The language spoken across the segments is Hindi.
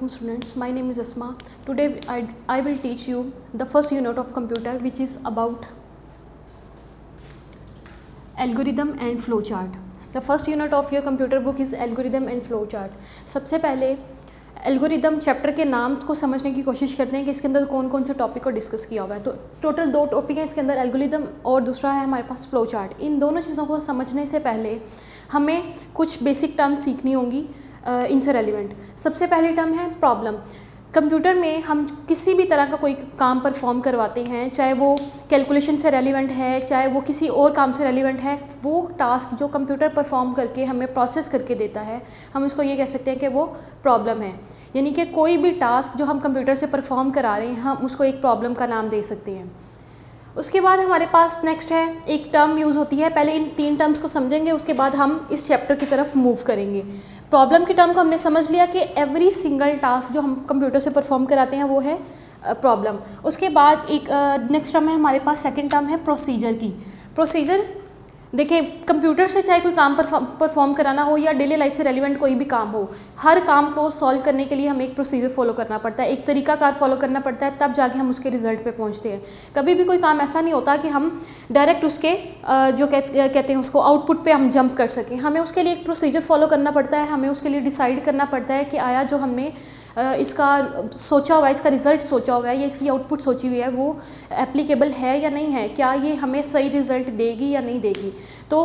Assalamualaikum students, my name is Asma. Today I will teach you the first unit of computer, which is about algorithm and flowchart. The first unit of your computer book is algorithm and flowchart. सबसे पहले एल्गोरिदम चैप्टर के नाम को समझने की कोशिश करते हैं कि इसके अंदर कौन कौन से टॉपिक को डिस्कस किया हुआ है। तो टोटल 2 टॉपिक हैं इसके अंदर, एल्गोरिदम और दूसरा है हमारे पास फ्लो चार्ट। इन दोनों चीज़ों को समझने से पहले हमें कुछ बेसिक टर्म सीखनी होंगी इनसे रेलिवेंट। सबसे पहली टर्म है प्रॉब्लम। कंप्यूटर में हम किसी भी तरह का कोई काम परफॉर्म करवाते हैं, चाहे वो कैलकुलेशन से रेलिवेंट है, चाहे वो किसी और काम से रेलिवेंट है, वो टास्क जो कंप्यूटर परफॉर्म करके हमें प्रोसेस करके देता है, हम उसको ये कह सकते हैं कि वो प्रॉब्लम है। यानी कि कोई भी टास्क जो हम कंप्यूटर से परफॉर्म करा रहे हैं, हम उसको एक प्रॉब्लम का नाम दे सकते हैं। उसके बाद हमारे पास नेक्स्ट है एक टर्म यूज़ होती है। पहले इन 3 टर्म्स को समझेंगे, उसके बाद हम इस चैप्टर की तरफ मूव करेंगे। प्रॉब्लम की टर्म को हमने समझ लिया कि एवरी सिंगल टास्क जो हम कंप्यूटर से परफॉर्म कराते हैं वो है प्रॉब्लम। उसके बाद एक नेक्स्ट टर्म है हमारे पास, सेकंड टर्म है प्रोसीजर की। प्रोसीजर देखिए, कंप्यूटर से चाहे कोई काम परफॉर्म कराना हो या डेली लाइफ से रेलिवेंट कोई भी काम हो, हर काम को सॉल्व करने के लिए हमें एक प्रोसीजर फॉलो करना पड़ता है, एक तरीकाकार फॉलो करना पड़ता है, तब जाके हम उसके रिजल्ट पे पहुंचते हैं। कभी भी कोई काम ऐसा नहीं होता कि हम डायरेक्ट उसके जो कहते हैं उसको आउटपुट पे हम जंप कर सकें। हमें उसके लिए एक प्रोसीजर फॉलो करना पड़ता है, हमें उसके लिए डिसाइड करना पड़ता है कि आया जो हमने इसका सोचा हुआ है, इसका रिज़ल्ट सोचा हुआ है या इसकी आउटपुट सोची हुई है, वो एप्लीकेबल है या नहीं है, क्या ये हमें सही रिज़ल्ट देगी या नहीं देगी। तो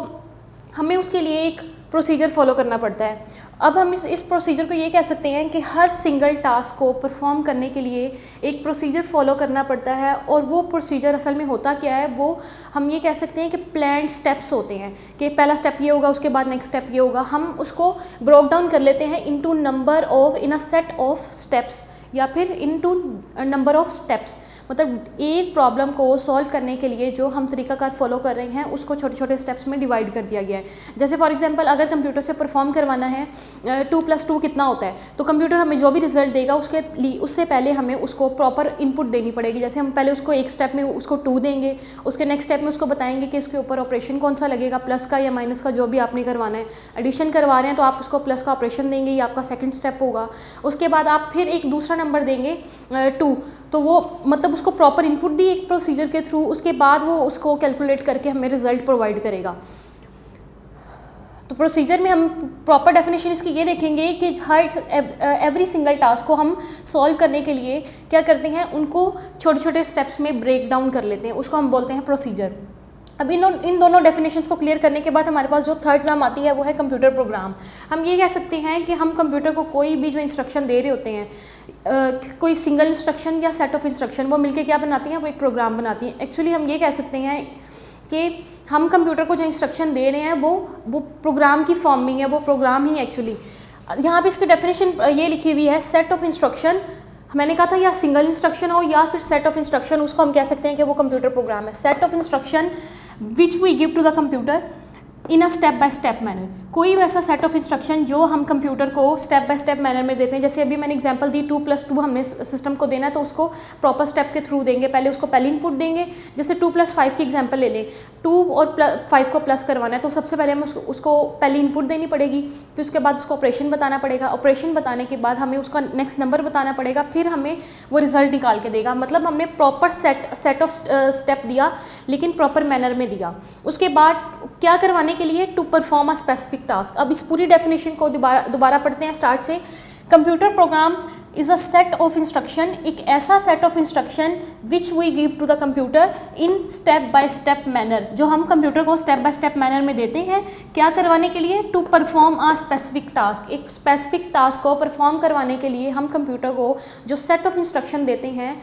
हमें उसके लिए एक प्रोसीजर फॉलो करना पड़ता है। अब हम इस प्रोसीजर को ये कह सकते हैं कि हर सिंगल टास्क को परफॉर्म करने के लिए एक प्रोसीजर फॉलो करना पड़ता है, और वो प्रोसीजर असल में होता क्या है, वो हम ये कह सकते हैं कि प्लान्ड स्टेप्स होते हैं कि पहला स्टेप ये होगा, उसके बाद नेक्स्ट स्टेप ये होगा। हम उसको ब्रोक डाउन कर लेते हैं into number of in a set of steps या फिर इनटू नंबर ऑफ स्टेप्स। मतलब एक प्रॉब्लम को सॉल्व करने के लिए जो हम तरीकाकार फॉलो कर रहे हैं उसको छोटे छोटे स्टेप्स में डिवाइड कर दिया गया है। जैसे फॉर एग्जांपल अगर कंप्यूटर से परफॉर्म करवाना है 2 + 2 कितना होता है, तो कंप्यूटर हमें जो भी रिजल्ट देगा उससे पहले हमें उसको प्रॉपर इनपुट देनी पड़ेगी। जैसे हम पहले उसको एक स्टेप में उसको 2 देंगे, उसके नेक्स्ट स्टेप में उसको बताएंगे कि इसके ऊपर ऑपरेशन कौन सा लगेगा, प्लस का या माइनस का, जो भी आपने करवाना है। एडिशन करवा रहे हैं तो आप उसको प्लस का ऑपरेशन देंगे, ये आपका सेकेंड स्टेप होगा। उसके बाद आप फिर एक दूसरा नंबर देंगे 2, तो वो मतलब उसको प्रॉपर इनपुट दी एक प्रोसीजर के थ्रू, उसके बाद वो उसको कैलकुलेट करके हमें रिजल्ट प्रोवाइड करेगा। तो प्रोसीजर में हम प्रॉपर डेफिनेशन इसकी ये देखेंगे कि हर एवरी सिंगल टास्क को हम सॉल्व करने के लिए क्या करते हैं, उनको छोटे छोटे स्टेप्स में ब्रेक डाउन कर लेते हैं, उसको हम बोलते हैं प्रोसीजर। अब इन दोनों डेफिनेशंस को क्लियर करने के बाद हमारे पास जो थर्ड टर्म आती है वो है कंप्यूटर प्रोग्राम। हम ये कह सकते हैं कि हम कंप्यूटर को कोई भी जो इंस्ट्रक्शन दे रहे होते हैं, कोई सिंगल इंस्ट्रक्शन या सेट ऑफ इंस्ट्रक्शन, वो मिलके क्या बनाती हैं, वो एक प्रोग्राम बनाती हैं। एक्चुअली हम ये कह सकते हैं कि हम कंप्यूटर को जो इंस्ट्रक्शन दे रहे हैं वो प्रोग्राम की फॉर्म में है, वो प्रोग्राम ही एक्चुअली। यहाँ पे इसकी डेफिनेशन ये लिखी हुई है, सेट ऑफ इंस्ट्रक्शन। मैंने कहा था या सिंगल इंस्ट्रक्शन हो या फिर सेट ऑफ इंस्ट्रक्शन, उसको हम कह सकते हैं कि वो कंप्यूटर प्रोग्राम है। Set of instruction which we give to the computer in a step by step manner. कोई वैसा सेट ऑफ इंस्ट्रक्शन जो हम कंप्यूटर को स्टेप बाय स्टेप मैनर में देते हैं। जैसे अभी मैंने एग्जांपल दी, 2 + 2 हमने सिस्टम को देना है तो उसको प्रॉपर स्टेप के थ्रू देंगे। पहले उसको पहले इनपुट देंगे, जैसे 2 + 5 की एग्जांपल ले लें, 2 और 5 को प्लस करवाना है तो सबसे पहले हमें उसको पहले इनपुट देनी पड़ेगी, फिर उसके बाद उसको ऑपरेशन बताना पड़ेगा, ऑपरेशन बताने के बाद हमें उसका नेक्स्ट नंबर बताना पड़ेगा, फिर हमें वो रिजल्ट निकाल के देगा। मतलब हमने प्रॉपर सेट ऑफ स्टेप दिया, लेकिन प्रॉपर मैनर में दिया। उसके बाद क्या करवाने के लिए, to perform a specific task. अब इस पूरी डेफिनेशन को दोबारा पढ़ते हैं स्टार्ट से। Computer program is a set of instruction, एक ऐसा set of instruction which we give to the computer in step by step manner, जो हम कंप्यूटर को स्टेप बाय स्टेप मैनर में देते हैं। क्या करवाने के लिए, to perform a specific task, एक स्पेसिफिक टास्क को परफॉर्म करवाने के लिए हम कंप्यूटर को जो सेट ऑफ इंस्ट्रक्शन देते हैं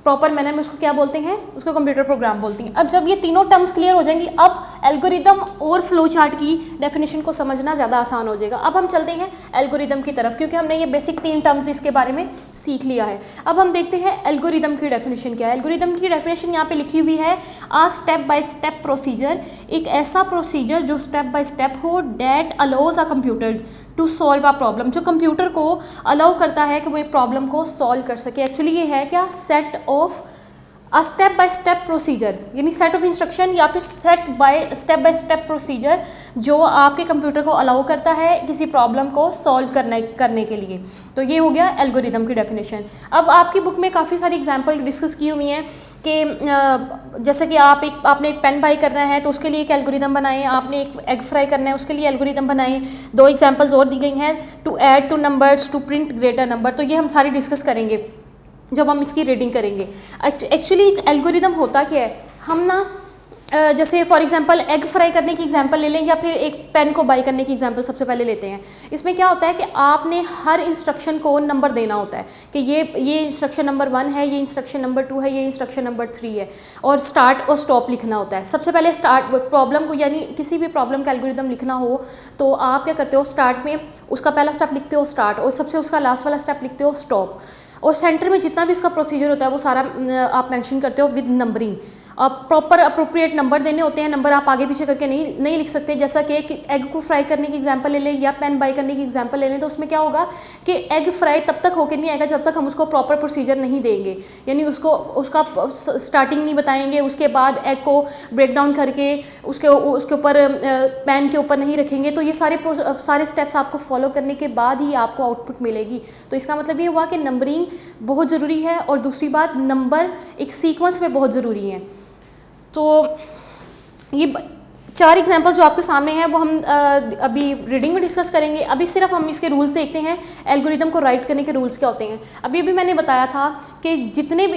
प्रॉपर मैनर में, उसको क्या बोलते हैं, उसको कंप्यूटर प्रोग्राम बोलते हैं। अब जब ये तीनों टर्म्स क्लियर हो जाएंगी, अब एल्गोरिदम और फ्लो चार्ट की डेफिनेशन को समझना ज़्यादा आसान हो जाएगा। अब हम चलते हैं एल्गोरिदम की तरफ, क्योंकि हमने ये बेसिक 3 टर्म्स इसके बारे में सीख लिया है। अब हम देखते हैं एल्गोरिदम की डेफिनेशन क्या है। एल्गोरिदम की डेफिनेशन यहाँ पे लिखी हुई है, a step by step procedure, एक ऐसा प्रोसीजर जो स्टेप बाय स्टेप हो, that allows a computer to solve a problem, जो कंप्यूटर को अलाउ करता है कि वो एक प्रॉब्लम को सॉल्व कर सके। एक्चुअली ये है क्या, set of step by step procedure, यानी सेट ऑफ इंस्ट्रक्शन या फिर स्टेप बाय स्टेप प्रोसीजर जो आपके कंप्यूटर को अलाउ करता है किसी प्रॉब्लम को सॉल्व करने के लिए। तो ये हो गया एल्गोरिदम की डेफिनेशन। अब आपकी बुक में काफ़ी सारी एग्जांपल डिस्कस की हुई हैं कि जैसे कि आपने एक पेन बाई करना है तो उसके लिए एक एल्गोरिदम बनाएं, आपने एक एग फ्राई करना है उसके लिए एल्गोरिदम बनाएं। 2 एग्जांपल्स और दी गई हैं, to add two numbers, to print greater number. तो ये हम सारी डिस्कस करेंगे जब हम इसकी रीडिंग करेंगे। एक्चुअली एल्गोरिदम होता क्या है, हम ना जैसे फॉर एग्जांपल एग फ्राई करने की एग्जांपल ले लें या फिर एक पेन को बाई करने की एग्जांपल सबसे पहले लेते हैं। इसमें क्या होता है कि आपने हर इंस्ट्रक्शन को नंबर देना होता है कि ये इंस्ट्रक्शन नंबर 1 है, ये इंस्ट्रक्शन नंबर 2 है, ये इंस्ट्रक्शन नंबर 3 है, और स्टार्ट और स्टॉप लिखना होता है। सबसे पहले स्टार्ट प्रॉब्लम को, यानी किसी भी प्रॉब्लम का एल्गोरिदम लिखना हो तो आप क्या करते हो, स्टार्ट में उसका पहला स्टेप लिखते हो स्टार्ट, और सबसे उसका लास्ट वाला स्टेप लिखते हो स्टॉप, और सेंटर में जितना भी इसका प्रोसीजर होता है वो सारा आप मेंशन करते हो with numbering. Proper appropriate number देने होते हैं, नंबर आप आगे पीछे करके नहीं लिख सकते। जैसा कि एग को फ्राई करने की एग्जांपल ले लें या पेन बाई करने की एग्जांपल ले लें, तो उसमें क्या होगा कि एग फ्राई तब तक होकर नहीं आएगा जब तक हम उसको प्रॉपर प्रोसीजर नहीं देंगे, यानी उसका स्टार्टिंग नहीं बताएंगे, उसके बाद एग को ब्रेक डाउन करके उसके ऊपर पैन के ऊपर नहीं रखेंगे। तो ये सारे स्टेप्स आपको फॉलो करने के बाद ही आपको आउटपुट मिलेगी। तो इसका मतलब ये हुआ कि नंबरिंग बहुत ज़रूरी है, और दूसरी बात नंबर एक सीक्वेंस में बहुत ज़रूरी है। तो ये 4 एग्जांपल्स जो आपके सामने हैं वो हम अभी रीडिंग में डिस्कस करेंगे। अभी सिर्फ हम इसके रूल्स देखते हैं, एल्गोरिदम को राइट करने के रूल्स क्या होते हैं। अभी मैंने बताया था कि जितनी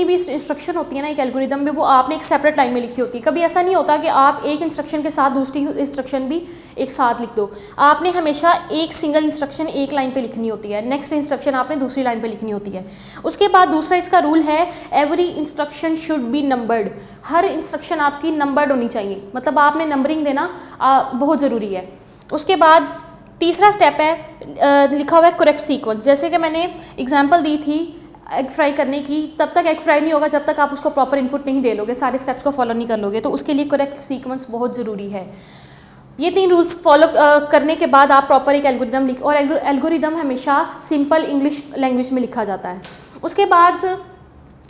भी इंस्ट्रक्शन होती है ना एक एल्गोरिदम में, वो आपने एक सेपरेट लाइन में लिखी होती है। कभी ऐसा नहीं होता कि आप एक इंस्ट्रक्शन के साथ दूसरी इंस्ट्रक्शन भी एक साथ लिख दो। आपने हमेशा एक सिंगल इंस्ट्रक्शन एक लाइन पे लिखनी होती है, नेक्स्ट इंस्ट्रक्शन आपने दूसरी लाइन पे लिखनी होती है। उसके बाद दूसरा इसका रूल है, every instruction should be numbered. Her instruction आपकी नंबर्ड होनी चाहिए, मतलब आपने नंबरिंग देना बहुत ज़रूरी है। उसके बाद तीसरा स्टेप है लिखा हुआ है करेक्ट सीक्वेंस। जैसे कि मैंने एग्जांपल दी थी एग फ्राई करने की, तब तक एग फ्राई नहीं होगा जब तक आप उसको प्रॉपर इनपुट नहीं दे लोगे, सारे स्टेप्स को फॉलो नहीं कर लोगे। तो उसके लिए करेक्ट सीक्वेंस बहुत ज़रूरी है। ये 3 रूल्स फॉलो करने के बाद आप प्रॉपर एक एल्गोरिदम लिख, और एल्गोरिदम हमेशा सिंपल इंग्लिश लैंग्वेज में लिखा जाता है। उसके बाद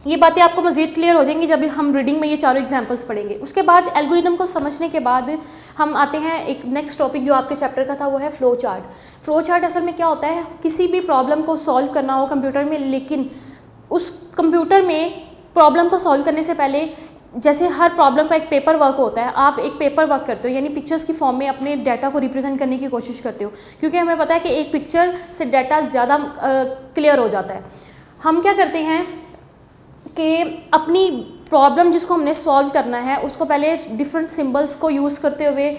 ये बातें आपको मज़ीद क्लियर हो जाएंगी जब हम रीडिंग में ये चारों एग्जांपल्स पढ़ेंगे। उसके बाद एल्गोरिदम को समझने के बाद हम आते हैं एक नेक्स्ट टॉपिक जो आपके चैप्टर का था, वो है फ्लो चार्ट। फ्लो चार्ट असल में क्या होता है, किसी भी प्रॉब्लम को सॉल्व करना हो कंप्यूटर में, लेकिन उस कंप्यूटर में प्रॉब्लम को सॉल्व करने से पहले, जैसे हर प्रॉब्लम का एक पेपर वर्क होता है, आप एक पेपर वर्क करते हो, यानी पिक्चर्स की फॉर्म में अपने डाटा को रिप्रेजेंट करने की कोशिश करते हो, क्योंकि हमें पता है कि एक पिक्चर से डाटा ज़्यादा क्लियर हो जाता है। हम क्या करते हैं कि अपनी प्रॉब्लम जिसको हमने सॉल्व करना है उसको पहले डिफरेंट सिंबल्स को यूज़ करते हुए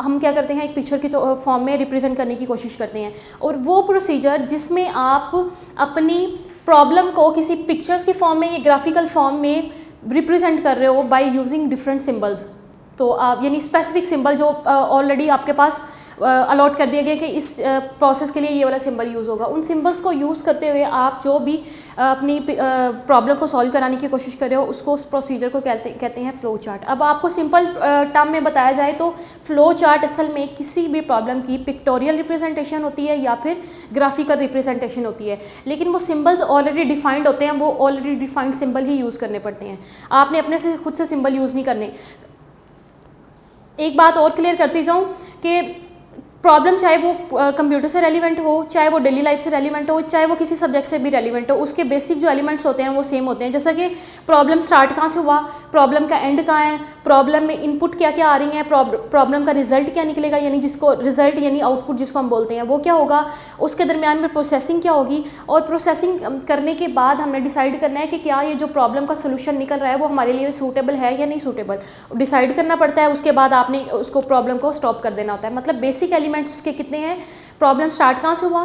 हम क्या करते हैं, एक पिक्चर की फॉर्म में रिप्रेजेंट करने की कोशिश करते हैं। और वो प्रोसीजर जिसमें आप अपनी प्रॉब्लम को किसी पिक्चर्स की फॉर्म में या ग्राफिकल फॉर्म में रिप्रेजेंट कर रहे हो बाय यूजिंग डिफरेंट सिंबल्स। तो आप यानी स्पेसिफिक सिंबल जो ऑलरेडी आपके पास अलॉट कर दिया गया कि इस प्रोसेस के लिए ये वाला सिंबल यूज़ होगा, उन सिंबल्स को यूज़ करते हुए आप जो भी अपनी प्रॉब्लम को सॉल्व कराने की कोशिश कर रहे हो उसको, उस प्रोसीजर को कहते हैं फ्लो चार्ट। अब आपको सिंपल टर्म में बताया जाए तो फ्लो चार्ट असल में किसी भी प्रॉब्लम की पिक्टोरियल रिप्रेजेंटेशन होती है या फिर ग्राफिकल रिप्रेजेंटेशन होती है, लेकिन वो सिंबल्स ऑलरेडी डिफाइंड होते हैं, वो ऑलरेडी डिफाइंड सिंबल ही यूज़ करने पड़ते हैं, आपने अपने से खुद से सिंबल यूज़ नहीं करने। एक बात और क्लियर करती जाऊँ कि प्रॉब्लम चाहे वो कंप्यूटर से रेलिवेंट हो, चाहे वो डेली लाइफ से रेलिवेंट हो, चाहे वो किसी सब्जेक्ट से भी रेलिवेंट हो, उसके बेसिक जो एलिमेंट्स होते हैं वो सेम होते हैं। जैसा कि प्रॉब्लम स्टार्ट कहाँ से हुआ, प्रॉब्लम का एंड कहाँ है, प्रॉब्लम में इनपुट क्या क्या आ रही हैं, प्रॉब्लम का रिजल्ट क्या निकलेगा, यानी जिसको रिजल्ट यानी आउटपुट जिसको हम बोलते हैं वो क्या होगा, उसके दरमियान में प्रोसेसिंग क्या होगी, और प्रोसेसिंग करने के बाद हमने डिसाइड करना है कि क्या ये जो प्रॉब्लम का सोल्यूशन निकल रहा है वो हमारे लिए सूटेबल है या नहीं सूटेबल, डिसाइड करना पड़ता है। उसके बाद आपने उसको प्रॉब्लम को स्टॉप कर देना होता है। मतलब बेसिक एलिमेंट्स उसके कितने हैं, प्रॉब्लम स्टार्ट कहाँ से हुआ,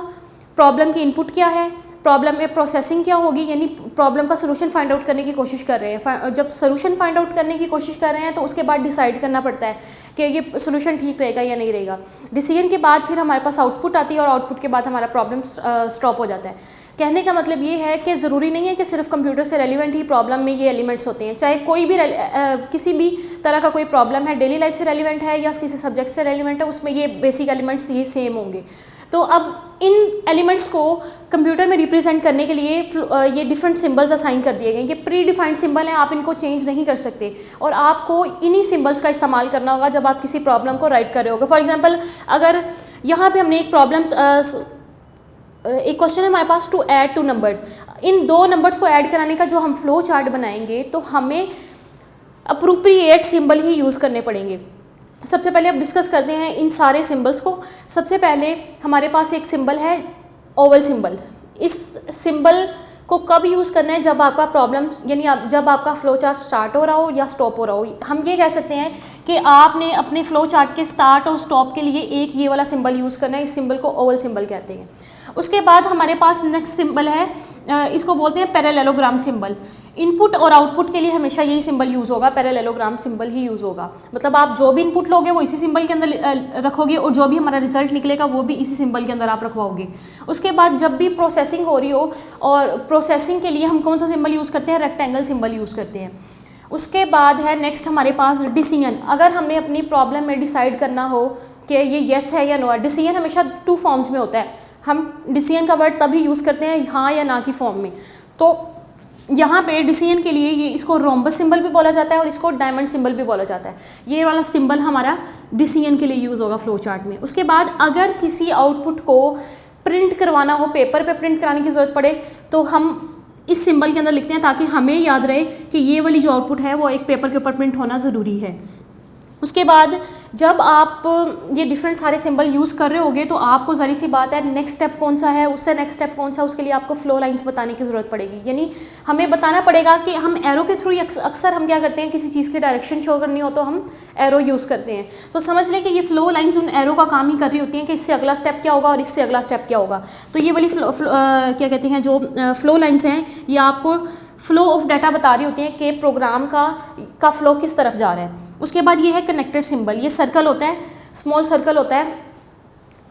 प्रॉब्लम की इनपुट क्या है, प्रॉब्लम में प्रोसेसिंग क्या होगी, यानी प्रॉब्लम का सोल्यूशन फाइंड आउट करने की कोशिश कर रहे हैं। जब सोल्यूशन फाइंड आउट करने की कोशिश कर रहे हैं तो उसके बाद डिसाइड करना पड़ता है कि ये सोल्यूशन ठीक रहेगा या नहीं रहेगा। डिसीजन के बाद फिर हमारे पास आउटपुट आती है और आउटपुट के बाद हमारा प्रॉब्लम स्टॉप हो जाता है। कहने का मतलब ये है कि ज़रूरी नहीं है कि सिर्फ कंप्यूटर से रेलिवेंट ही प्रॉब्लम में ये एलिमेंट्स होते हैं, चाहे कोई भी किसी भी तरह का कोई प्रॉब्लम है, डेली लाइफ से रेलिवेंट है या किसी सब्जेक्ट से रेलिवेंट है, उसमें ये बेसिक एलिमेंट्स ये सेम होंगे। तो अब इन एलिमेंट्स को कंप्यूटर में रिप्रेजेंट करने के लिए ये डिफरेंट सिंबल्स असाइन कर दिए गए। ये प्री डिफाइंड सिंबल हैं, आप इनको चेंज नहीं कर सकते और आपको इन्हीं सिंबल्स का इस्तेमाल करना होगा जब आप किसी प्रॉब्लम को राइट कर रहे होगे। फॉर एग्जांपल अगर यहाँ पे हमने एक प्रॉब्लम, एक क्वेश्चन है हमारे पास टू ऐड टू नंबर्स, इन दो नंबर्स को ऐड कराने का जो हम फ्लो चार्ट बनाएंगे तो हमें अप्रोप्रिएट सिंबल ही यूज़ करने पड़ेंगे। सबसे पहले अब डिस्कस करते हैं इन सारे सिंबल्स को। सबसे पहले हमारे पास एक सिंबल है ओवल सिंबल। इस सिंबल को कब यूज़ करना है, जब आपका प्रॉब्लम यानी जब आपका फ्लो चार्ट स्टार्ट हो रहा हो या स्टॉप हो रहा हो। हम ये कह सकते हैं कि आपने अपने फ्लो चार्ट के स्टार्ट और स्टॉप के लिए एक ये वाला सिंबल यूज़ करना है। इस सिंबल को ओवल सिंबल कहते हैं। उसके बाद हमारे पास नेक्स्ट सिंबल है, इसको बोलते हैं पैरेललोग्राम सिंबल। इनपुट और आउटपुट के लिए हमेशा यही सिंबल यूज़ होगा, पैरेललोग्राम सिंबल ही यूज़ होगा। मतलब आप जो भी इनपुट लोगे वो इसी सिंबल के अंदर रखोगे और जो भी हमारा रिजल्ट निकलेगा वो भी इसी सिंबल के अंदर आप रखवाओगे। उसके बाद जब भी प्रोसेसिंग हो रही हो, और प्रोसेसिंग के लिए हम कौन सा सिंबल यूज़ करते हैं, रेक्टेंगल सिंबल यूज़ करते हैं। उसके बाद है नेक्स्ट हमारे पास डिसीजन। अगर हमने अपनी प्रॉब्लम में डिसाइड करना हो कि ये येस है या नो है, डिसीजन हमेशा 2 फॉर्म्स में होता है। हम डिसीजन का वर्ड तभी यूज़ करते हैं हाँ या ना की फॉर्म में। तो यहाँ पे डिसीजन के लिए ये इसको रोम्बस सिंबल भी बोला जाता है और इसको डायमंड सिंबल भी बोला जाता है। ये वाला सिंबल हमारा डिसीजन के लिए यूज़ होगा फ्लो चार्ट में। उसके बाद अगर किसी आउटपुट को प्रिंट करवाना हो, पेपर पे प्रिंट कराने की ज़रूरत पड़े, तो हम इस सिंबल के अंदर लिखते हैं ताकि हमें याद रहे कि ये वाली जो आउटपुट है वो एक पेपर के ऊपर प्रिंट होना ज़रूरी है। उसके बाद जब आप ये डिफरेंट सारे सिंबल यूज़ कर रहे होगे तो आपको ज़री सी बात है नेक्स्ट स्टेप कौन सा है, उससे नेक्स्ट स्टेप कौन सा, उसके लिए आपको फ्लो लाइंस बताने की ज़रूरत पड़ेगी। यानी हमें बताना पड़ेगा कि हम एरो के थ्रू अक्सर हम क्या करते हैं, किसी चीज़ की डायरेक्शन शो करनी हो तो हम एरो यूज़ करते हैं। तो समझ लें कि ये फ्लो लाइंस उन एरो का काम ही कर रही होती हैं कि इससे अगला स्टेप क्या होगा और इससे अगला स्टेप क्या होगा। तो ये वाली क्या कहते हैं जो फ्लो लाइंस हैं, ये आपको फ्लो ऑफ डाटा बता रही होती हैं कि प्रोग्राम का फ्लो किस तरफ जा रहा है। उसके बाद ये है कनेक्टेड सिंबल। ये सर्कल होता है, स्मॉल सर्कल होता है।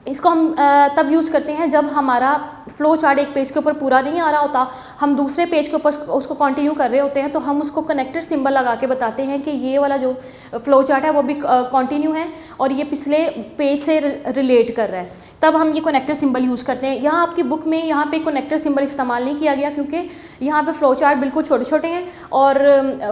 इसको हम तब यूज़ करते हैं जब हमारा फ्लो चार्ट एक पेज के ऊपर पूरा नहीं आ रहा होता, हम दूसरे पेज के ऊपर उसको कंटिन्यू कर रहे होते हैं, तो हम उसको कनेक्टेड सिंबल लगा के बताते हैं कि ये वाला जो फ्लो चार्ट है वो भी कंटिन्यू है और ये पिछले पेज से रिलेट कर रहा है। तब हम ये कनेक्टर सिंबल यूज़ करते हैं। यहाँ आपकी बुक में यहाँ पे कनेक्टर सिंबल इस्तेमाल नहीं किया गया क्योंकि यहाँ पे फ्लो चार्ट बिल्कुल छोटे छोटे हैं और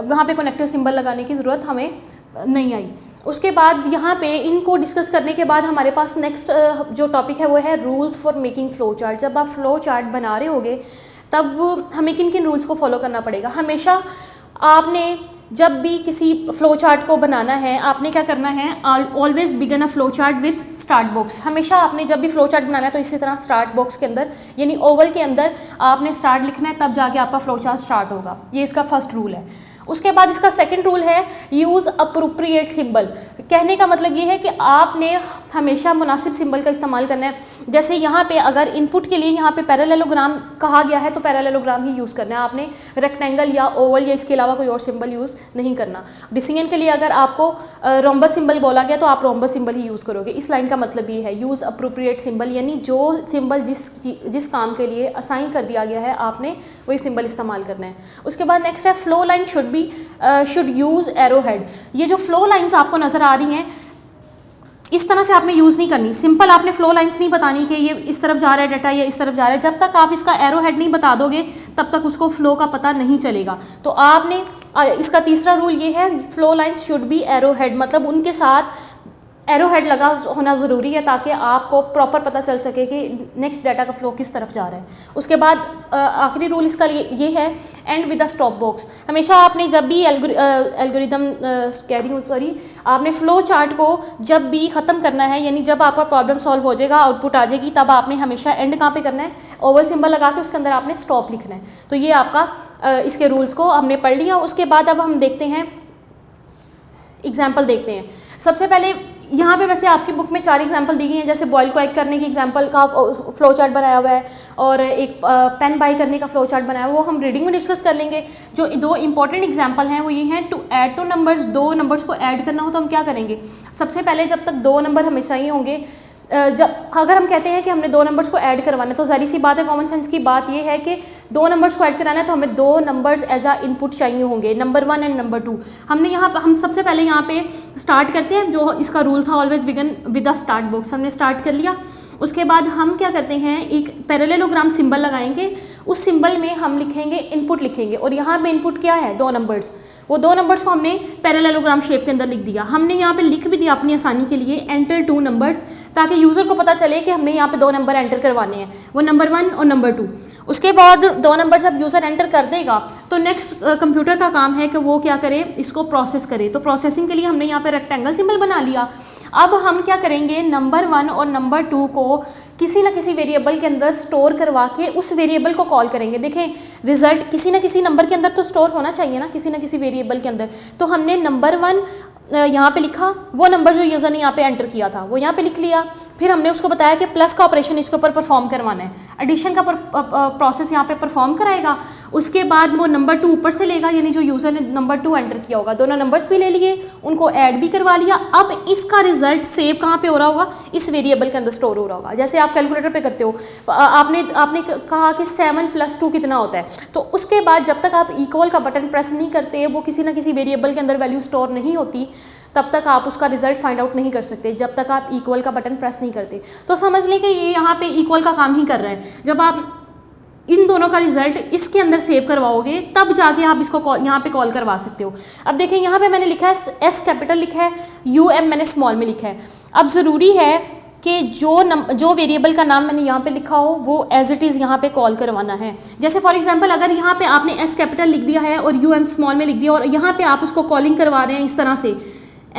वहाँ पे कनेक्टर सिंबल लगाने की ज़रूरत हमें नहीं आई। उसके बाद यहाँ पे इनको डिस्कस करने के बाद हमारे पास नेक्स्ट जो टॉपिक है वो है rules for making flow chart. जब आप फ्लो चार्ट बना रहे होगे तब हमें किन किन रूल्स को फॉलो करना पड़ेगा। हमेशा आपने जब भी किसी फ्लो चार्ट को बनाना है आपने क्या करना है, always begin a flow chart with start box. हमेशा आपने जब भी फ्लो चार्ट बनाना है तो इसी तरह स्टार्ट बॉक्स के अंदर यानी ओवल के अंदर आपने स्टार्ट लिखना है, तब जाके आपका फ्लो चार्ट स्टार्ट होगा। ये इसका फर्स्ट रूल है। उसके बाद इसका सेकंड रूल है यूज़ अप्रोप्रिएट सिंबल। कहने का मतलब ये है कि आपने हमेशा मुनासिब सिंबल का इस्तेमाल करना है। जैसे यहाँ पे अगर इनपुट के लिए यहाँ पे पैरेललोग्राम कहा गया है तो पैरेललोग्राम ही यूज़ करना है, आपने रेक्टेंगल या ओवल या इसके अलावा कोई और सिंबल यूज़ नहीं करना। डिसीजन के लिए अगर आपको रोम्बस सिंबल बोला गया तो आप रोम्बस सिंबल ही यूज़ करोगे। इस लाइन का मतलब ये है यूज़ अप्रोप्रिएट सिंबल, यानी जो सिंबल जिस काम के लिए असाइन कर दिया गया है आपने वही सिंबल इस्तेमाल करना है। उसके बाद नेक्स्ट है flow line should use arrow head. ये जो फ्लो लाइंस आपको नज़र आ रही हैं इस तरह से आपने यूज़ नहीं करनी। सिंपल आपने फ्लो लाइंस नहीं बतानी कि ये इस तरफ जा रहा है डाटा या इस तरफ जा रहा है। जब तक आप इसका एरो हेड नहीं बता दोगे तब तक उसको फ्लो का पता नहीं चलेगा। तो आपने इसका तीसरा रूल ये है flow lines should be arrow head, मतलब उनके साथ एरो हेड लगा होना ज़रूरी है ताकि आपको प्रॉपर पता चल सके कि नेक्स्ट डाटा का फ्लो किस तरफ जा रहा है। उसके बाद आखिरी रूल इसका ये है and with a stop box. हमेशा आपने जब भी आपने फ्लो चार्ट को जब भी ख़त्म करना है, यानी जब आपका प्रॉब्लम सॉल्व हो जाएगा, आउटपुट आ जाएगी, तब आपने हमेशा एंड कहाँ पे करना है, ओवल सिंबल लगा के उसके अंदर आपने स्टॉप लिखना है। तो ये आपका इसके रूल्स को हमने पढ़ लिया। उसके बाद अब हम देखते हैं एग्जाम्पल देखते हैं। सबसे पहले यहाँ पे वैसे आपकी बुक में 4 एग्जाम्पल दी गई हैं, जैसे बॉयल को एग करने की एग्जाम्पल का फ्लो चार्ट बनाया हुआ है और एक पेन बाई करने का फ्लो चार्ट बनाया हुआ है, वो हम रीडिंग में डिस्कस कर लेंगे। जो 2 इंपॉर्टेंट एग्जाम्पल हैं वो ये हैं to add two numbers. 2 numbers को ऐड करना हो तो हम क्या करेंगे, सबसे पहले जब तक 2 नंबर हमें चाहिए होंगे, जब अगर हम कहते हैं कि हमने 2 नंबर्स को ऐड करवाना है तो ज़ाहिर सी बात है, कॉमन सेंस की बात ये है कि 2 नंबर्स को ऐड कराना है तो हमें 2 नंबर्स एज आ इनपुट चाहिए होंगे, नंबर 1 एंड नंबर 2। हम सबसे पहले यहाँ पे स्टार्ट करते हैं, जो इसका रूल था always begin with a start box, हमने स्टार्ट कर लिया। उसके बाद हम क्या करते हैं, एक पैरेललोग्राम सिंबल लगाएंगे, उस सिंबल में हम लिखेंगे इनपुट लिखेंगे, और यहाँ पे इनपुट क्या है, 2 नंबर्स। वो 2 नंबर्स को हमने पैरेललोग्राम शेप के अंदर लिख दिया। हमने यहाँ पे लिख भी दिया अपनी आसानी के लिए एंटर 2 नंबर्स, ताकि यूज़र को पता चले कि हमने यहाँ पे 2 नंबर एंटर करवाने हैं, वो नंबर 1 और नंबर 2। उसके बाद 2 नंबर जब यूज़र एंटर कर देगा तो नेक्स्ट कंप्यूटर का काम है कि वो क्या करे, इसको प्रोसेस करे। तो प्रोसेसिंग के लिए हमने यहाँ पे रेक्टेंगल सिंबल बना लिया। अब हम क्या करेंगे, नंबर 1 और नंबर 2 को किसी ना किसी वेरिएबल के अंदर स्टोर करवा के उस वेरिएबल को कॉल करेंगे। देखें रिजल्ट किसी ना किसी नंबर के अंदर तो स्टोर होना चाहिए ना, किसी ना किसी वेरिएबल के अंदर। तो हमने नंबर 1 यहाँ पे लिखा, वो नंबर जो यूज़र ने यहाँ पे एंटर किया था वो यहाँ पे लिख लिया। फिर हमने उसको बताया कि प्लस का ऑपरेशन इसके ऊपर परफॉर्म करवाना है, एडिशन का प्रोसेस यहाँ पे परफॉर्म कराएगा। उसके बाद वो नंबर 2 ऊपर से लेगा, यानी जो यूज़र ने नंबर 2 एंटर किया होगा, दोनों नंबर्स भी ले लिए, उनको ऐड भी करवा लिया। अब इसका रिजल्ट सेव कहाँ पे हो रहा होगा, इस वेरिएबल के अंदर स्टोर हो रहा होगा। जैसे आप कैलकुलेटर पे करते हो, आपने कहा कि 7 + 2 कितना होता है, तो उसके बाद जब तक आप इक्वल का बटन प्रेस नहीं करते, वो किसी ना किसी वेरिएबल के अंदर वैल्यू स्टोर नहीं होती, तब तक आप उसका रिजल्ट फाइंड आउट नहीं कर सकते, जब तक आप इक्वल का बटन प्रेस नहीं करते। तो समझ लें कि ये यहाँ पे इक्वल का काम ही कर रहे हैं। जब आप इन दोनों का रिजल्ट इसके अंदर सेव करवाओगे, तब जाके आप इसको यहाँ पे कॉल करवा सकते हो। अब देखें यहाँ पे मैंने लिखा है S कैपिटल लिखा है, UM मैंने स्मॉल में लिखा है। अब ज़रूरी है कि जो वेरिएबल का नाम मैंने यहाँ पे लिखा हो वो एज इट इज़ यहाँ पे कॉल करवाना है। जैसे फॉर एग्जांपल अगर यहाँ पे आपने S कैपिटल लिख दिया है और UM स्मॉल में लिख दिया, और यहाँ पे आप उसको कॉलिंग करवा रहे हैं इस तरह से,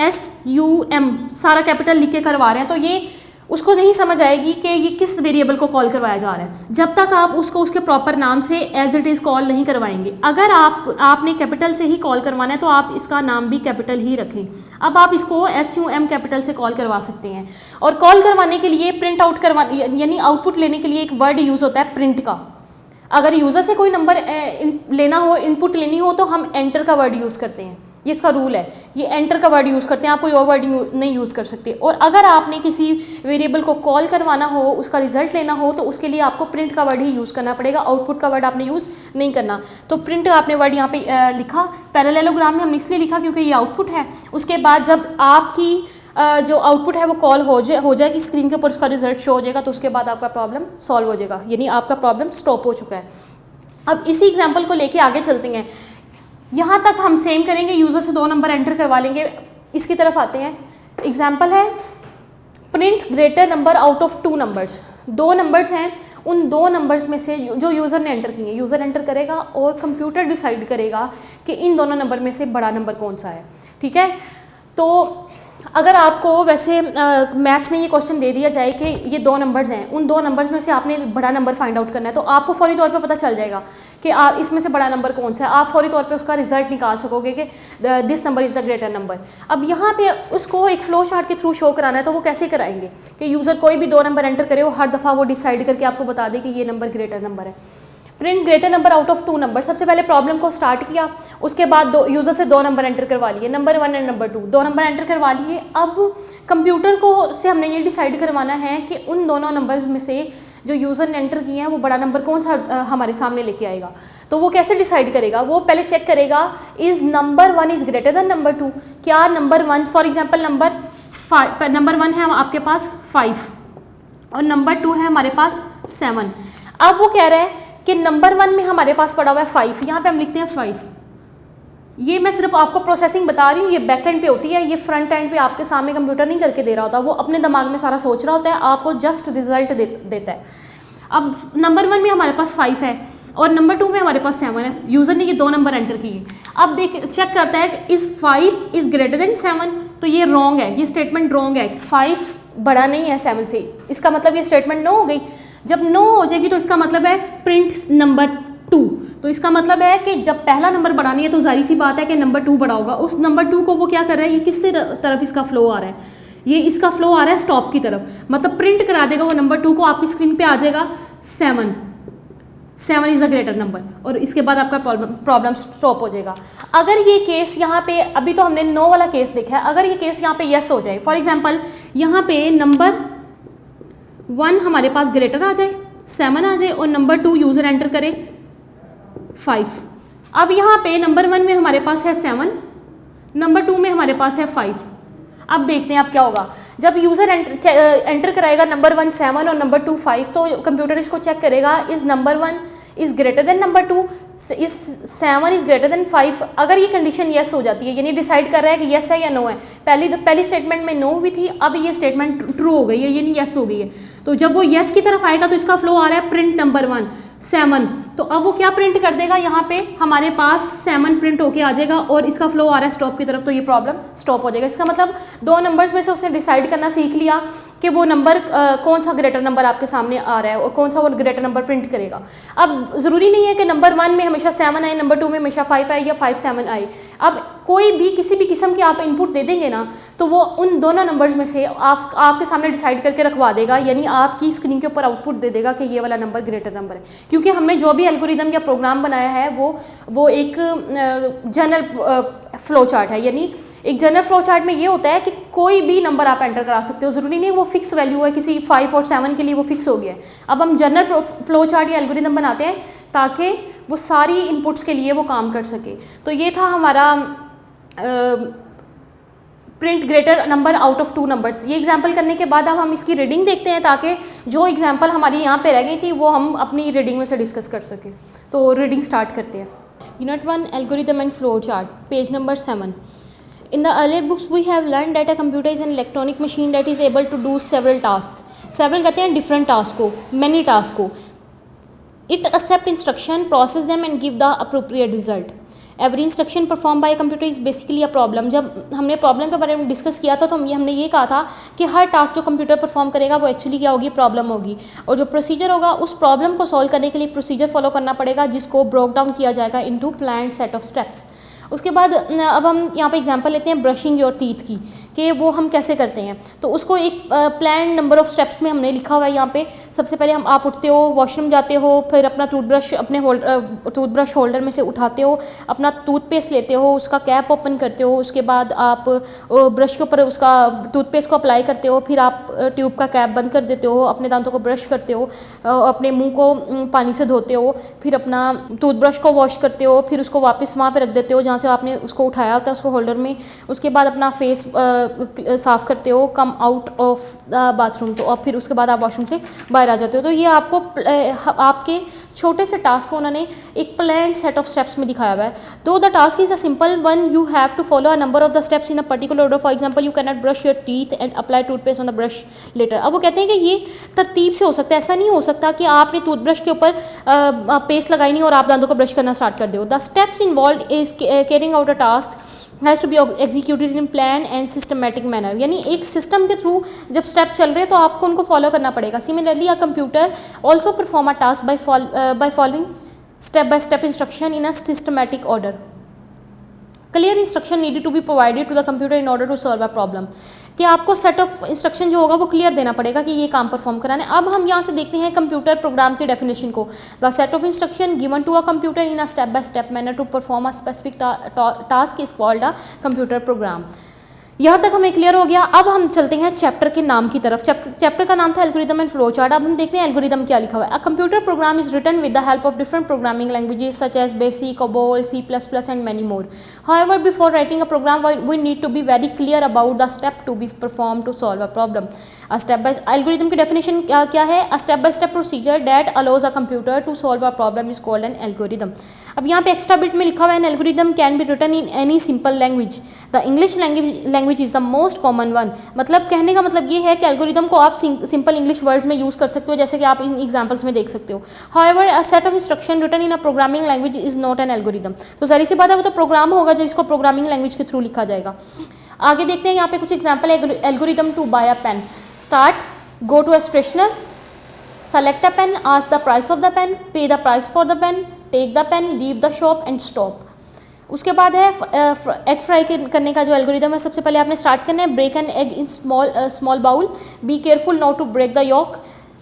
SUM सारा कैपिटल लिख के करवा रहे हैं, तो ये उसको नहीं समझ आएगी कि ये किस वेरिएबल को कॉल करवाया जा रहा है, जब तक आप उसको उसके प्रॉपर नाम से एज इट इज़ कॉल नहीं करवाएंगे। अगर आपने कैपिटल से ही कॉल करवाना है तो आप इसका नाम भी कैपिटल ही रखें। अब आप इसको SUM कैपिटल से कॉल करवा सकते हैं। और कॉल करवाने के लिए प्रिंट आउट यानी आउटपुट लेने के लिए एक वर्ड यूज़ होता है प्रिंट का। अगर यूज़र से कोई नंबर लेना हो, इनपुट लेनी हो, तो हम एंटर का वर्ड यूज़ करते हैं, ये इसका रूल है, ये एंटर का वर्ड यूज़ करते हैं, आप कोई और वर्ड नहीं यूज़ कर सकते। और अगर आपने किसी वेरिएबल को कॉल करवाना हो, उसका रिजल्ट लेना हो, तो उसके लिए आपको प्रिंट का वर्ड ही यूज़ करना पड़ेगा, आउटपुट का वर्ड आपने यूज़ नहीं करना। तो प्रिंट आपने वर्ड यहाँ पे लिखा, पैरेललोग्राम में हमने इसलिए लिखा क्योंकि ये आउटपुट है। उसके बाद जब आपकी जो आउटपुट है वो कॉल हो जाएगी स्क्रीन के ऊपर, उसका रिजल्ट शो हो जाएगा, तो उसके बाद आपका प्रॉब्लम सॉल्व हो जाएगा, यानी आपका प्रॉब्लम स्टॉप हो चुका है। अब इसी एग्जाम्पल को लेके आगे चलते हैं। यहाँ तक हम सेम करेंगे, यूज़र से 2 नंबर एंटर करवा लेंगे। इसकी तरफ आते हैं, एग्जाम्पल है print greater number out of 2 numbers. 2 numbers हैं, उन 2 नंबर्स में से जो यूज़र ने एंटर किए, यूज़र एंटर करेगा और कंप्यूटर डिसाइड करेगा कि इन दोनों नंबर में से बड़ा नंबर कौन सा है। ठीक है, तो अगर आपको वैसे मैथ्स में ये क्वेश्चन दे दिया जाए कि ये 2 नंबर्स हैं, उन 2 नंबर्स में से आपने बड़ा नंबर फाइंड आउट करना है, तो आपको फौरी तौर पे पता चल जाएगा कि इसमें से बड़ा नंबर कौन सा है। आप फौरी तौर पे उसका रिजल्ट निकाल सकोगे कि this number is the greater number. अब यहाँ पे उसको एक फ्लो चार्ट के थ्रू शो कराना है, तो वो कैसे कराएंगे कि यूज़र कोई भी 2 नंबर एंटर करे, वो हर दफ़ा वो डिसाइड करके आपको बता दे कि ये नंबर ग्रेटर नंबर है। Print greater number out of 2 number, सबसे पहले प्रॉब्लम को स्टार्ट किया, उसके बाद यूज़र से 2 नंबर एंटर करवा लिए, number 1 and number 2, 2 number enter करवा लिए। अब कंप्यूटर को से हमने ये डिसाइड करवाना है कि उन दोनों नंबर में से जो यूज़र ने एंटर किए हैं वो बड़ा नंबर कौन सा हमारे सामने लेके आएगा। तो वो कैसे डिसाइड करेगा, वो पहले चेक करेगा is number 1 is greater than number 2। क्या नंबर 1, फॉर एग्जाम्पल नंबर 1 है आपके पास 5 और नंबर 2 है हमारे पास 7। अब वो कह रहा है कि नंबर 1 में हमारे पास पड़ा हुआ है 5, यहाँ पे हम लिखते हैं 5। ये मैं सिर्फ आपको प्रोसेसिंग बता रही हूँ, ये बैक एंड पे होती है, ये फ्रंट एंड पे आपके सामने कंप्यूटर नहीं करके दे रहा होता, वो अपने दिमाग में सारा सोच रहा होता है, आपको जस्ट रिजल्ट देता है। अब नंबर 1 में हमारे पास 5 है और नंबर 2 में हमारे पास 7 है। यूज़र ने ये 2 नंबर एंटर किए। अब चेक करता है कि इज़ 5 इज़ ग्रेटर देन 7, तो ये रॉन्ग है, ये स्टेटमेंट रॉन्ग है कि 5 बड़ा नहीं है 7 से। इसका मतलब ये स्टेटमेंट नो हो गई। जब नो हो जाएगी तो इसका मतलब है प्रिंट नंबर 2, तो इसका मतलब है कि जब पहला नंबर बड़ा नहीं है तो जाहिर सी बात है कि नंबर 2 बड़ा होगा। उस नंबर 2 को वो क्या कर रहा है, ये किस तरफ इसका फ्लो आ रहा है, ये इसका फ्लो आ रहा है स्टॉप की तरफ, मतलब प्रिंट करा देगा वो नंबर 2 को, आपकी स्क्रीन पे आ जाएगा 7 इज़ अ ग्रेटर नंबर, और इसके बाद आपका प्रॉब्लम स्टॉप हो जाएगा। अगर ये केस यहाँ पे, अभी तो हमने नो वाला केस देखा है, अगर ये केस यहाँ पे यस हो जाए, फॉर एग्जाम्पल यहाँ पे नंबर 1 हमारे पास ग्रेटर आ जाए, 7 आ जाए, और नंबर 2 यूज़र एंटर करे 5। अब यहाँ पे नंबर 1 में हमारे पास है 7, नंबर 2 में हमारे पास है 5। अब देखते हैं अब क्या होगा। जब यूज़र एंटर कराएगा नंबर 1 7 और नंबर 2 5, तो कंप्यूटर इसको चेक करेगा is number 1 is greater than number 2, इस 7 इज़ ग्रेटर देन 5। अगर ये कंडीशन येस हो जाती है, यानी डिसाइड कर रहा है कि येस है या नो है, पहली स्टेटमेंट में नो हुई थी, अब ये स्टेटमेंट ट्रू हो गई है, यानी येस हो गई है। तो जब वो येस की तरफ आएगा तो इसका फ्लो आ रहा है प्रिंट नंबर 1 7, तो अब वो क्या प्रिंट कर देगा, यहाँ पे हमारे पास 7 प्रिंट होके आ जाएगा और इसका फ्लो आ रहा है स्टॉप की तरफ, तो ये प्रॉब्लम स्टॉप हो जाएगा। इसका मतलब 2 नंबर्स में से उसने डिसाइड करना सीख लिया कि वो नंबर कौन सा ग्रेटर नंबर आपके सामने आ रहा है और कौन सा वो ग्रेटर नंबर प्रिंट करेगा। अब ज़रूरी नहीं है कि नंबर 1 में हमेशा 7 आए, नंबर 2 में हमेशा 5 आए या 5 7 आए। अब कोई भी किसी भी किस्म की आप इनपुट दे देंगे ना, तो वो उन दोनों नंबर्स में से आपके सामने डिसाइड करके रखवा देगा, यानी आपकी स्क्रीन के ऊपर आउटपुट दे देगा कि ये वाला नंबर ग्रेटर नंबर है। क्योंकि हमने जो भी एल्गोरिदम या प्रोग्राम बनाया है वो एक जनरल फ्लो चार्ट है, यानी एक जनरल फ्लो चार्ट में ये होता है कि कोई भी नंबर आप एंटर करा सकते हो, ज़रूरी नहीं वो फिक्स वैल्यू है, किसी 5 और 7 के लिए वो फिक्स हो गया है। अब हम जनरल फ्लो चार्ट या एल्गोरिदम बनाते हैं ताकि वो सारी इनपुट्स के लिए वो काम कर सके। तो ये था हमारा print greater number out of 2 numbers. ये एग्जाम्पल करने के बाद अब हम इसकी रीडिंग देखते हैं, ताकि जो एग्जाम्पल हमारी यहाँ पे रह गई थी वो हम अपनी रीडिंग में से डिस्कस कर सकें। तो रीडिंग स्टार्ट करते हैं। Unit 1 algorithm and flow chart, page number 7। In the earlier books we have learned that a computer is an electronic machine that is able to do several tasks. Several कहते हैं different tasks को, many tasks को. It accept instruction, process them and give the appropriate result. Every instruction performed by a computer is basically a problem. जब हमने प्रॉब्लम के बारे में डिस्कस किया था तो हमने ये कहा था कि हर टास्क जो कंप्यूटर परफॉर्म करेगा वो एक्चुअली क्या होगी, प्रॉब्लम होगी, और जो प्रोसीजर होगा उस प्रॉब्लम को सॉल्व करने के लिए प्रोसीजर फॉलो करना पड़ेगा, जिसको ब्रोक डाउन किया जाएगा into planned set of steps. उसके बाद अब हम यहाँ पे एग्जांपल लेते हैं ब्रशिंग योर टीथ की, कि वो हम कैसे करते हैं। तो उसको एक प्लान नंबर ऑफ स्टेप्स में हमने लिखा हुआ है यहाँ पे। सबसे पहले आप उठते हो, वॉशरूम जाते हो, फिर अपना टूथब्रश अपने टूथब्रश होल्डर में से उठाते हो, अपना टूथपेस्ट लेते हो, उसका कैप ओपन करते हो, उसके बाद आप ब्रश के ऊपर उसका टूथपेस्ट को अप्लाई करते हो, फिर आप ट्यूब का कैप बंद कर देते हो, अपने दांतों को ब्रश करते हो, अपने मुँह को पानी से धोते हो, फिर अपना टूथब्रश को वॉश करते हो, फिर उसको वापस वहाँ पर रख देते हो जहाँ से आपने उसको उठाया होता है उसको होल्डर में। उसके बाद अपना फेस साफ़ करते हो, come out of the bathroom, तो और फिर उसके बाद आप वॉशरूम से बाहर आ जाते हो। तो ये आपको आपके छोटे से टास्क को उन्होंने एक प्लान्ड सेट ऑफ स्टेप्स में दिखाया हुआ है। दो the task is a simple one, you have to follow a number of the steps in a particular order. For example you can not brush your teeth and apply toothpaste on the brush later. अब वो कहते हैं कि ये तरतीब से हो सकता है, ऐसा नहीं हो सकता कि आपने टूथब्रश के ऊपर पेस्ट लगाई नहीं और आप दांतों को ब्रश करना स्टार्ट कर दो। The steps involve is carrying out a task has to be executed in plan and systematic manner, यानी एक सिस्टम के थ्रू जब स्टेप चल रहे हैं तो आपको उनको फॉलो करना पड़ेगा। Similarly a computer also perform a task by following step by step instruction in a systematic order. Clear instruction needed to be provided to the computer in order to solve a problem, कि आपको सेट ऑफ इंस्ट्रक्शन जो होगा वो क्लियर देना पड़ेगा कि ये काम परफॉर्म कराना है। अब हम यहाँ से देखते हैं कंप्यूटर प्रोग्राम की डेफिनेशन को। The set of instruction given to a computer in a step by step manner to perform a specific task is called a computer program. यहाँ तक हमें क्लियर हो गया। अब हम चलते हैं चैप्टर के नाम की तरफ। चैप्टर का नाम था एल्गोरिदम एंड फ्लो चार्ट। अब हम देखते हैं एल्गोरिदम क्या लिखा हुआ है। A computer program is written with the help of different programming languages such as BASIC, COBOL, C++ and many more. However before writing a program we need to be very clear about the step to be perform to solve a problem. A step by algorithm की डेफिनेशन क्या है? A step by step procedure that allows a computer to solve a problem is called an algorithm. अब यहाँ पे एक्स्ट्रा बिट में लिखा हुआ है an algorithm can be written in any simple language. The English language is the most common one. मतलब कहने का मतलब ये है कि एल्गोरिदम को आप सिंपल इंग्लिश वर्ड्स में यूज़ कर सकते हो, जैसे कि आप इन एग्जांपल्स में देख सकते हो। However a set of instruction written in a programming language is not an algorithm. तो जाहिर सी बात है वो तो प्रोग्राम होगा जब इसको प्रोग्रामिंग लैंग्वेज के थ्रू लिखा जाएगा। आगे देखते हैं यहाँ पे कुछ एग्जाम्पल है। Algorithm to buy a pen. Start, go to a stationer, select a pen, ask the price of the pen, pay the price for the pen, take the pen, leave the shop and stop. उसके बाद है एग फ्राई करने का जो एल्गोरिदम है। सबसे पहले आपने स्टार्ट करना है, break an egg in small bowl, be careful not to break the yolk,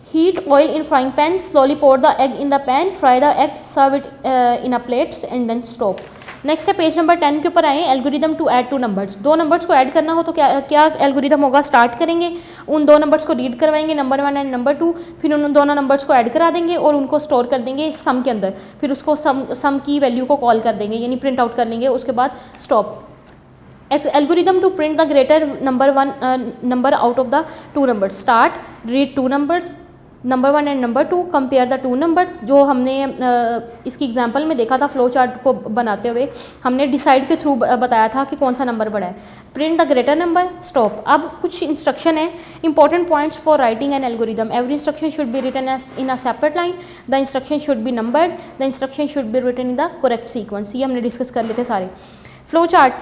heat oil in frying pan, slowly pour the egg in the pan, fry the egg, serve it in a plate and then stop. Next है पेज नंबर 10 के ऊपर आए, algorithm to add two numbers. दो नंबर्स को ऐड करना हो तो क्या एल्गोरिदम होगा? स्टार्ट करेंगे, उन दो नंबर्स को रीड करवाएंगे, नंबर 1 एंड नंबर 2, फिर उन दोनों नंबर्स को ऐड करा देंगे और उनको स्टोर कर देंगे सम के अंदर, फिर उसको सम की वैल्यू को कॉल कर देंगे, यानी प्रिंट आउट कर लेंगे। उसके बाद stop. algorithm to print the greater number out of the two numbers. Start, read two numbers, number 1 and number 2, compare the two numbers. जो हमने इसकी एग्जांपल में देखा था फ्लो चार्ट को बनाते हुए, हमने डिसाइड के थ्रू बताया था कि कौन सा नंबर बड़ा है. Print the greater number, stop. अब कुछ इंस्ट्रक्शन है, important points for writing an algorithm. Every instruction should be written as in a separate line. The instruction should be numbered. The instruction should be written in the correct sequence. ये हमने डिस्कस कर लेते सारे. Flowchart,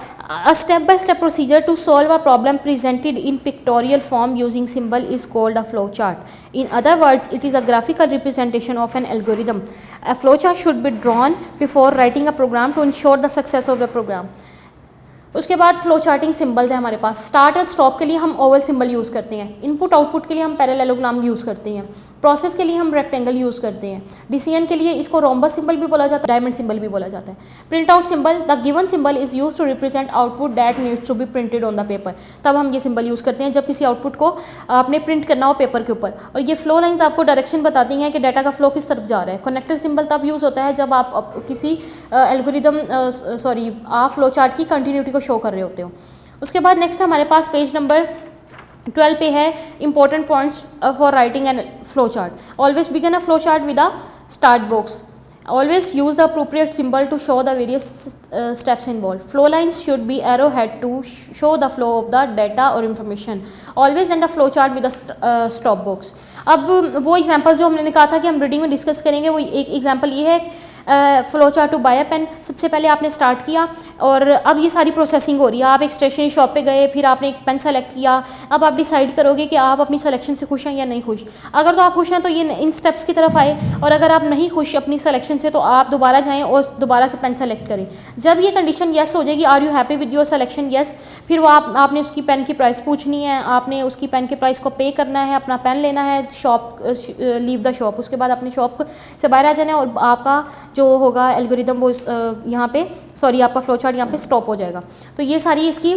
a step-by-step procedure to solve a problem presented in pictorial form using symbol is called a flowchart. In other words, it is a graphical representation of an algorithm. A flowchart should be drawn before writing a program to ensure the success of the program. उसके बाद फ्लो चार्टिंग सिंबल्स है हमारे पास. स्टार्ट और स्टॉप के लिए हम ओवल सिंबल यूज़ करते हैं. इनपुट आउटपुट के लिए हम पैरेललोग्राम यूज़ करते हैं. प्रोसेस के लिए हम रेक्टेंगल यूज़ करते हैं. डिसीजन के लिए इसको रोम्बस सिंबल भी बोला जाता है, डायमंड सिंबल भी बोला जाता है. Print out symbol, the given symbol is use to represent output that needs to be printed on the paper. तब हम ये सिंबल यूज़ करते हैं जब किसी आउटपुट को आपने प्रिंट करना हो पेपर के ऊपर. और ये फ्लो लाइन्स आपको डायरेक्शन बताती हैं कि डाटा का फ्लो किस तरफ जा रहा है. कनेक्टर सिंबल तब यूज़ होता है जब आप किसी एल्गोरिदम आप फ्लो चार्ट की कंटिन्यूटी को शो कर रहे होते हो. उसके बाद नेक्स्ट हमारे पास पेज नंबर 12 पे है important points for writing and flow chart. Always begin a flow chart with a start box. Always use the appropriate symbol to show the various steps involved. Flow lines should be arrowhead to show the flow of the data or information. Always end a flow chart with a stop box. अब वो एग्जांपल जो हमने कहा था कि हम रीडिंग में डिस्कस करेंगे, वो एक एग्जांपल ये है, flow chart to buy a pen. सबसे पहले आपने स्टार्ट किया और अब ये सारी प्रोसेसिंग हो रही है. आप एक स्टेशनरी शॉप पे गए, फिर आपने एक पेन सेलेक्ट किया. अब आप डिसाइड करोगे कि आप अपनी सिलेक्शन से खुश हैं या नहीं खुश. अगर तो आप खुश हैं तो ये इन स्टेप्स की तरफ आए, और अगर आप नहीं खुश अपनी सिलेक्शन से तो आप दोबारा जाएं और दोबारा से पेन सेलेक्ट करें. जब ये कंडीशन येस हो जाएगी, are you happy with your selection, yes, फिर वो आपने उसकी पेन की प्राइस पूछनी है, आपने उसकी पेन के प्राइस को पे करना है, अपना पेन लेना है, शॉप लीव द शॉप. उसके बाद अपनी शॉप से बाहर आ जाना है और आपका जो होगा एल्गोरिदम वो यहाँ पे आपका फ्लो चार्ट यहाँ पे स्टॉप हो जाएगा. तो ये सारी इसकी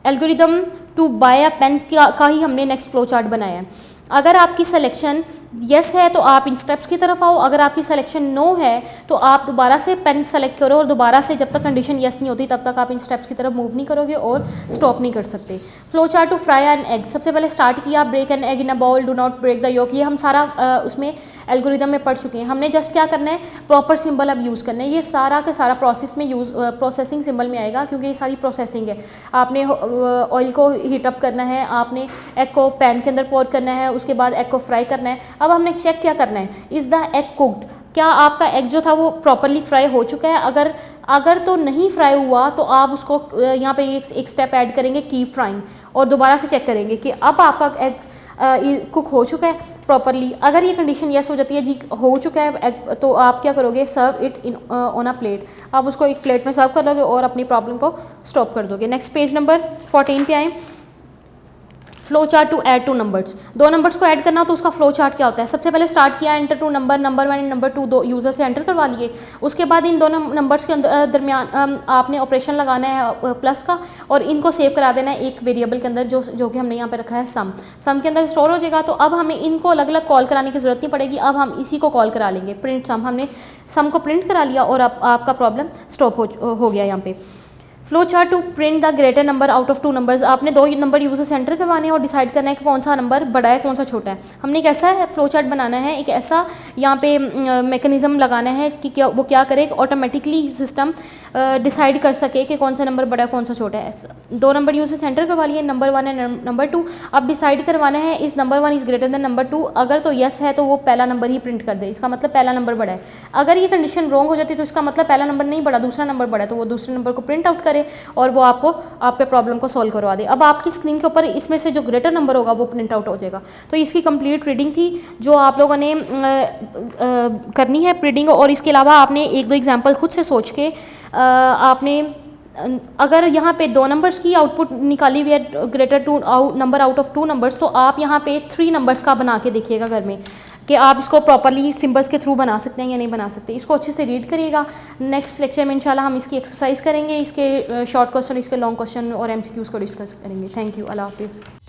algorithm to buy a pen का ही हमने नेक्स्ट फ्लो चार्ट बनाया है. अगर आपकी सिलेक्शन येस है तो आप इन स्टेप्स की तरफ आओ. अगर आपकी सिलेक्शन नो है तो आप दोबारा से पेन सेलेक्ट करो और दोबारा से जब तक कंडीशन येस नहीं होती तब तक आप इन स्टेप्स की तरफ मूव नहीं करोगे और स्टॉप नहीं कर सकते. Flow chart to fry an egg. सबसे पहले स्टार्ट किया, break an egg in a bowl, do not break the yolk. ये हम सारा उसमें एल्गोरिदम में पढ़ चुके हैं. हमने जस्ट क्या करना है, प्रॉपर सिंबल अब यूज़ करना है. ये सारा का सारा प्रोसेस में प्रोसेसिंग सिंबल में आएगा क्योंकि ये सारी प्रोसेसिंग है. आपने ऑयल को हीटअप करना है, आपने एग को पैन के अंदर पोर करना है, उसके बाद एग को फ्राई करना है. अब हमने चेक क्या करना है, इज़ द एग कुक्ड. क्या आपका एग जो था वो प्रॉपरली फ्राई हो चुका है. अगर तो नहीं फ्राई हुआ तो आप उसको यहाँ पे एक स्टेप ऐड करेंगे, कीप फ्राइंग, और दोबारा से चेक करेंगे कि अब आपका एग कुक हो चुका है प्रॉपरली. अगर ये कंडीशन येस हो जाती है, जी हो चुका है एग, तो आप क्या करोगे, serve it in on a plate. आप उसको एक प्लेट में सर्व कर लोगे और अपनी प्रॉब्लम को स्टॉप कर दोगे. नेक्स्ट पेज नंबर 14 पे आए. Flow chart to add two numbers. दो नंबर्स को ऐड करना हो तो उसका फ्लो चार्ट क्या होता है. सबसे पहले स्टार्ट किया, enter two number 1 and number 2 दो यूज़र से एंटर करवा लिए. उसके बाद इन दोनों नंबर्स के दरमियान आपने ऑपरेशन लगाना है प्लस का, और इनको सेव करा देना है एक वेरिएबल के अंदर जो कि हमने यहाँ पे रखा है सम के अंदर स्टोर हो जाएगा. तो अब हमें इनको अलग अलग कॉल कराने की ज़रूरत नहीं पड़ेगी. अब हम इसी को कॉल करा लेंगे, प्रिंट सम. हमने सम को प्रिंट करा लिया और अब आपका प्रॉब्लम स्टॉप हो गया यहाँ पे. Flow chart to print the greater number out of two numbers. आपने दो नंबर यूज़र से एंटर करवाने हैं और डिसाइड करना है कि कौन सा नंबर बड़ा है कौन सा छोटा है. हमने एक ऐसा फ्लो चार्ट बनाना है, एक ऐसा यहाँ पे मैकेनिज्म लगाना है कि वो क्या करे, ऑटोमेटिकली सिस्टम डिसाइड कर सके कि कौन सा नंबर बड़ा है कौन सा छोटा है. दो नंबर यूज़र से एंटर करवा लिए, नंबर 1 एंड नंबर 2. अब डिसाइड करवाना है इस number 1 is greater than number 2. अगर तो येस है तो वो पहला नंबर ही प्रिंट कर दे, इसका मतलब पहला नंबर बड़ा है. अगर ये कंडीशन रॉन्ग हो जाती है तो इसका मतलब पहला नंबर नहीं बड़ा, दूसरा नंबर बड़ा है, तो वो दूसरे नंबर को प्रिंट आउट करे और वो आपको आपके प्रॉब्लम को सॉल्व करवा दे. अब आपकी स्क्रीन के ऊपर इसमें से जो ग्रेटर नंबर होगा वो प्रिंट आउट हो जाएगा. तो इसकी कंप्लीट रीडिंग थी जो आप लोगों ने करनी है रीडिंग. और इसके अलावा आपने एक दो एग्जांपल खुद से सोच के आपने, अगर यहाँ पे दो नंबर्स की आउटपुट निकाली हुई है greater number out of two numbers, तो आप यहाँ पे 3 नंबर्स का बना के देखिएगा घर में कि आप इसको प्रॉपरली सिंबल्स के थ्रू बना सकते हैं या नहीं बना सकते. इसको अच्छे से रीड करिएगा. नेक्स्ट लेक्चर में इंशाल्लाह हम इसकी एक्सरसाइज करेंगे, इसके शॉर्ट क्वेश्चन, इसके लॉन्ग क्वेश्चन और MCQs को डिस्कस करेंगे. Thank you. अल्लाह हाफिज़.